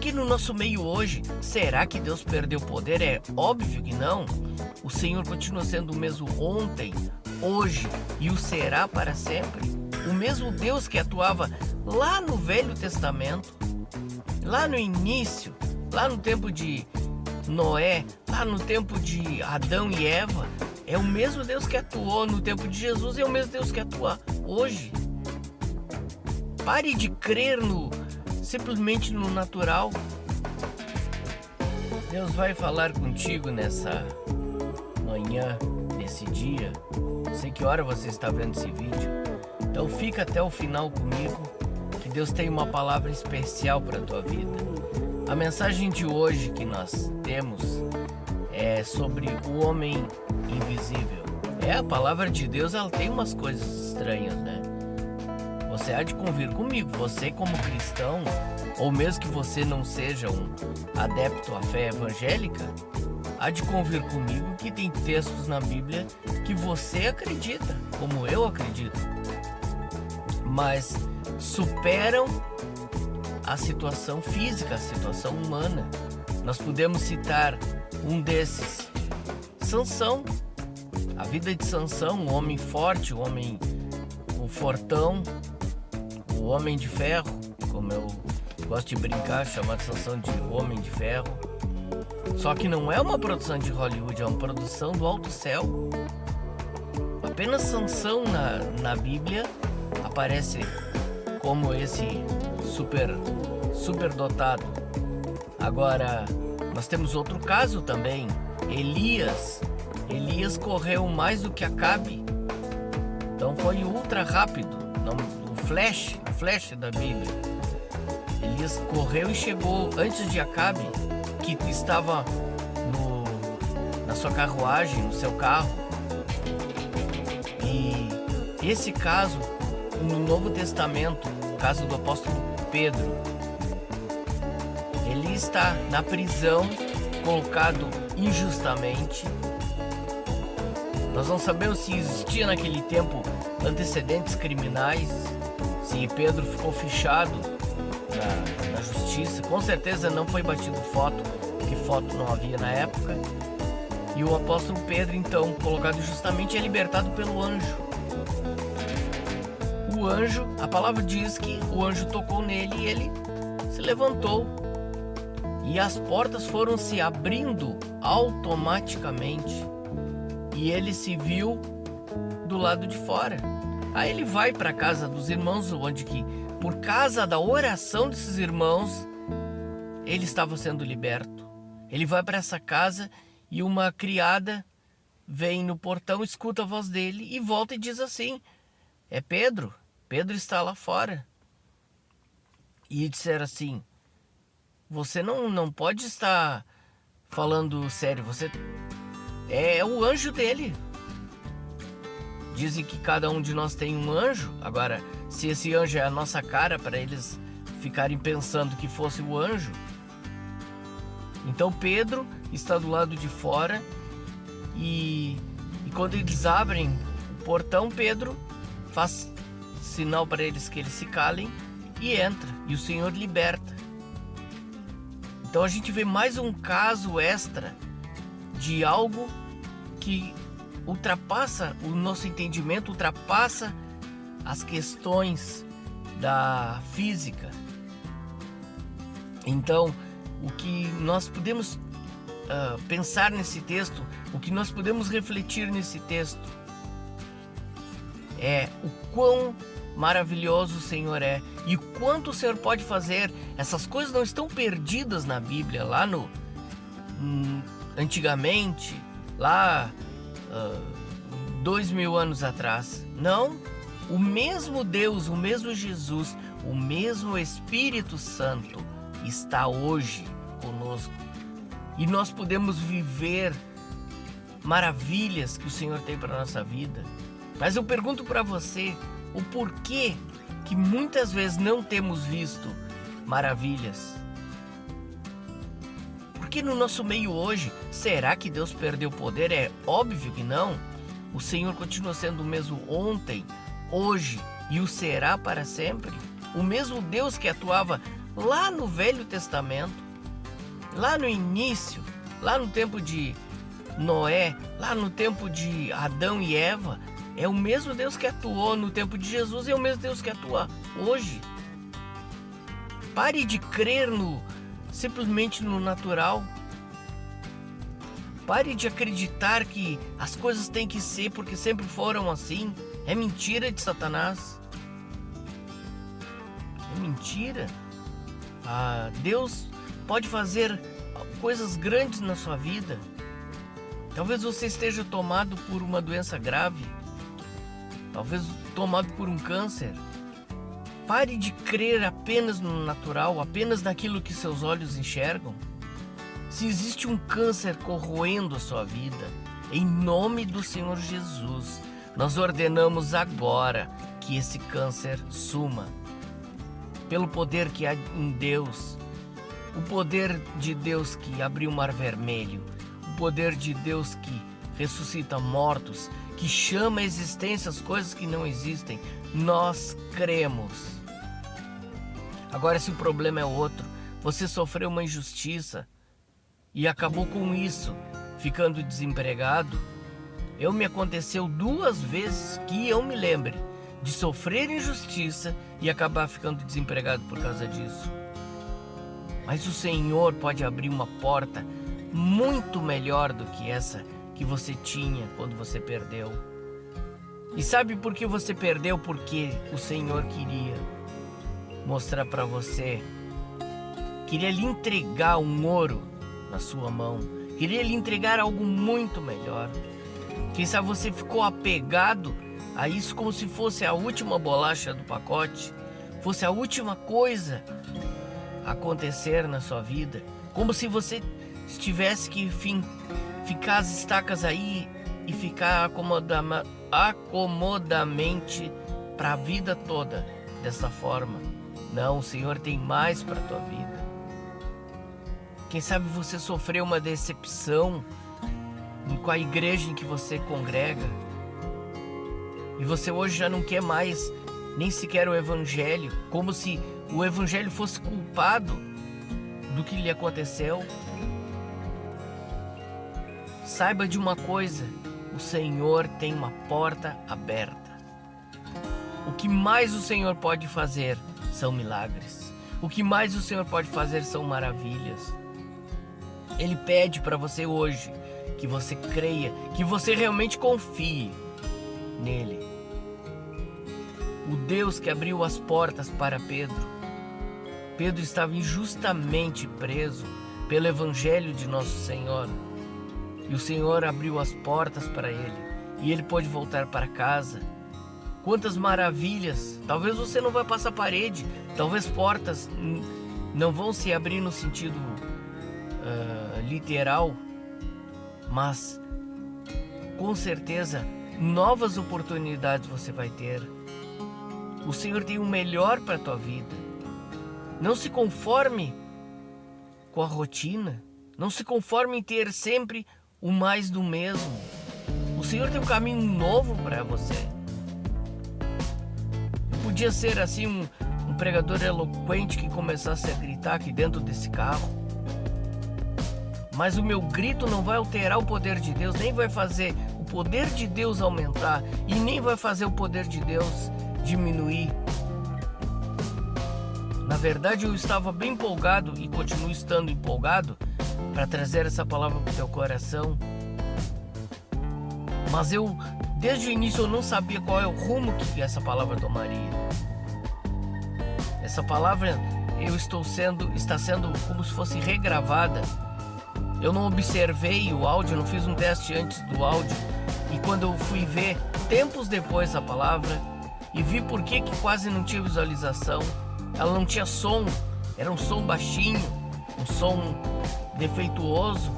Porque no nosso meio hoje, será que Deus perdeu o poder? É óbvio que não. O Senhor continua sendo o mesmo ontem, hoje e o será para sempre. O mesmo Deus que atuava lá no Velho Testamento, lá no início, lá no tempo de Noé, lá no tempo de Adão e Eva, é o mesmo Deus que atuou no tempo de Jesus e é o mesmo Deus que atua hoje. Pare de crer simplesmente no natural. Deus vai falar contigo nessa manhã, nesse dia. Não sei que hora você está vendo esse vídeo. Então fica até o final comigo, que Deus tem uma palavra especial para a tua vida. A mensagem de hoje que nós temos é sobre o homem invisível. A palavra de Deus, ela tem umas coisas estranhas, né? Você há de convir comigo, você como cristão, ou mesmo que você não seja um adepto à fé evangélica, há de convir comigo que tem textos na Bíblia que você acredita, como eu acredito, mas superam a situação física, a situação humana. Nós podemos citar um desses, Sansão. A vida de Sansão, um homem forte, um homem fortão, o homem de ferro, como eu gosto de brincar, chamado Sansão de homem de ferro. Só que não é uma produção de Hollywood, é uma produção do alto céu. Apenas Sansão na Bíblia aparece como esse super dotado. Agora, nós temos outro caso também, Elias. Elias correu mais do que Acabe. Então foi ultra rápido, o flash da Bíblia. Elias correu e chegou antes de Acabe, que estava na sua carruagem, no seu carro. E esse caso, no Novo Testamento, o caso do apóstolo Pedro, ele está na prisão, colocado injustamente. Nós não sabemos se existia naquele tempo antecedentes criminais, se Pedro ficou fichado na justiça. Com certeza não foi batido foto, porque foto não havia na época. E o apóstolo Pedro, então, colocado injustamente, é libertado pelo anjo. O anjo, a palavra diz que o anjo tocou nele e ele se levantou. E as portas foram se abrindo automaticamente. E ele se viu do lado de fora. Aí ele vai para a casa dos irmãos, onde que, por causa da oração desses irmãos, ele estava sendo liberto. Ele vai para essa casa e uma criada vem no portão, escuta a voz dele e volta e diz assim: é Pedro, Pedro está lá fora. E disseram assim: você não pode estar falando sério, você é o anjo dele. Dizem que cada um de nós tem um anjo. Agora, se esse anjo é a nossa cara, para eles ficarem pensando que fosse o anjo. Então Pedro está do lado de fora e quando eles abrem o portão, Pedro faz sinal para eles que eles se calem e entra. E o Senhor liberta. Então a gente vê mais um caso extra de algo que ultrapassa o nosso entendimento, ultrapassa as questões da física. Então, o que nós podemos pensar nesse texto, o que nós podemos refletir nesse texto, é o quão maravilhoso o Senhor é e o quanto o Senhor pode fazer. Essas coisas não estão perdidas na Bíblia, lá antigamente, lá 2000 anos atrás. Não, o mesmo Deus, o mesmo Jesus, o mesmo Espírito Santo está hoje conosco e nós podemos viver maravilhas que o Senhor tem para a nossa vida. Mas eu pergunto para você, o porquê que muitas vezes não temos visto maravilhas? Porque no nosso meio hoje, será que Deus perdeu o poder? É óbvio que não. O Senhor continua sendo o mesmo ontem, hoje e o será para sempre. O mesmo Deus que atuava lá no Velho Testamento, lá no início, lá no tempo de Noé, lá no tempo de Adão e Eva, é o mesmo Deus que atuou no tempo de Jesus e é o mesmo Deus que atua hoje. Pare de crer simplesmente no natural. Pare de acreditar que as coisas têm que ser porque sempre foram assim. É mentira de Satanás. É mentira. Deus pode fazer coisas grandes na sua vida. Talvez você esteja tomado por uma doença grave. Talvez tomado por um câncer. Pare de crer apenas no natural, apenas naquilo que seus olhos enxergam. Se existe um câncer corroendo a sua vida, em nome do Senhor Jesus, nós ordenamos agora que esse câncer suma. Pelo poder que há em Deus, o poder de Deus que abriu o mar vermelho, o poder de Deus que ressuscita mortos, que chama à existência as coisas que não existem, nós cremos. Agora, se o problema é outro, você sofreu uma injustiça e acabou com isso, ficando desempregado. Me aconteceu 2 vezes que eu me lembre de sofrer injustiça e acabar ficando desempregado por causa disso. Mas o Senhor pode abrir uma porta muito melhor do que essa que você tinha quando você perdeu. E sabe por que você perdeu? Porque o Senhor queria mostrar para você, queria lhe entregar um ouro na sua mão, queria lhe entregar algo muito melhor. Quem sabe você ficou apegado a isso como se fosse a última bolacha do pacote, fosse a última coisa a acontecer na sua vida, como se você tivesse que ficar as estacas aí e ficar acomodamente para a vida toda dessa forma. Não, o Senhor tem mais para a tua vida. Quem sabe você sofreu uma decepção com a igreja em que você congrega e você hoje já não quer mais nem sequer o Evangelho, como se o Evangelho fosse culpado do que lhe aconteceu. Saiba de uma coisa, o Senhor tem uma porta aberta. O que mais o Senhor pode fazer são milagres. O que mais o Senhor pode fazer são maravilhas. Ele pede para você hoje que você creia, que você realmente confie nele. O Deus que abriu as portas para Pedro. Pedro estava injustamente preso pelo Evangelho de nosso Senhor. E o Senhor abriu as portas para ele. E ele pôde voltar para casa. Quantas maravilhas! Talvez você não vai passar parede. Talvez portas não vão se abrir no sentido literal. Mas, com certeza, novas oportunidades você vai ter. O Senhor tem o melhor para a tua vida. Não se conforme com a rotina. Não se conforme em ter sempre o mais do mesmo. O Senhor tem um caminho novo para você. Eu podia ser assim um pregador eloquente que começasse a gritar aqui dentro desse carro. Mas o meu grito não vai alterar o poder de Deus, nem vai fazer o poder de Deus aumentar e nem vai fazer o poder de Deus diminuir. Na verdade, eu estava bem empolgado e continuo estando empolgado para trazer essa palavra para o teu coração. Mas desde o início, eu não sabia qual é o rumo que essa palavra tomaria. Essa palavra está sendo como se fosse regravada. Eu não observei o áudio, não fiz um teste antes do áudio. E quando eu fui ver, tempos depois, a palavra, e vi por que quase não tinha visualização, ela não tinha som, era um som baixinho, um som defeituoso.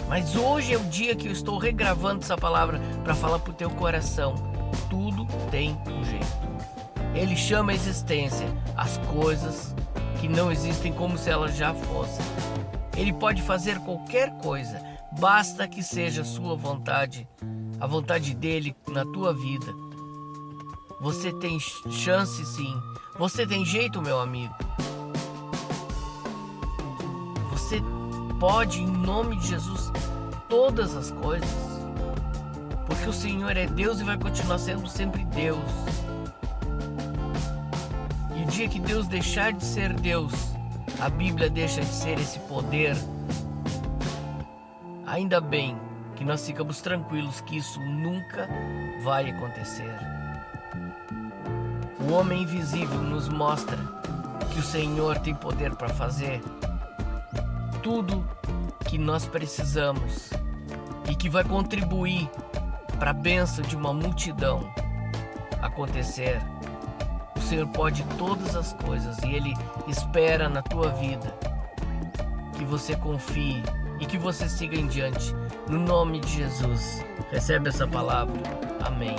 Mas hoje é o dia que eu estou regravando essa palavra para falar para o teu coração. Tudo tem um jeito. Ele chama a existência as coisas que não existem como se elas já fossem. Ele pode fazer qualquer coisa, basta que seja a sua vontade, a vontade dele na tua vida. Você tem chance sim, você tem jeito, meu amigo. você pode, em nome de Jesus, todas as coisas. Porque o Senhor é Deus e vai continuar sendo sempre Deus. E o dia que Deus deixar de ser Deus, a Bíblia deixa de ser esse poder. Ainda bem que nós ficamos tranquilos que isso nunca vai acontecer. O homem invisível nos mostra que o Senhor tem poder para fazer tudo que nós precisamos e que vai contribuir para a bênção de uma multidão acontecer. O Senhor pode todas as coisas e Ele espera na tua vida que você confie e que você siga em diante. No nome de Jesus, recebe essa palavra. Amém.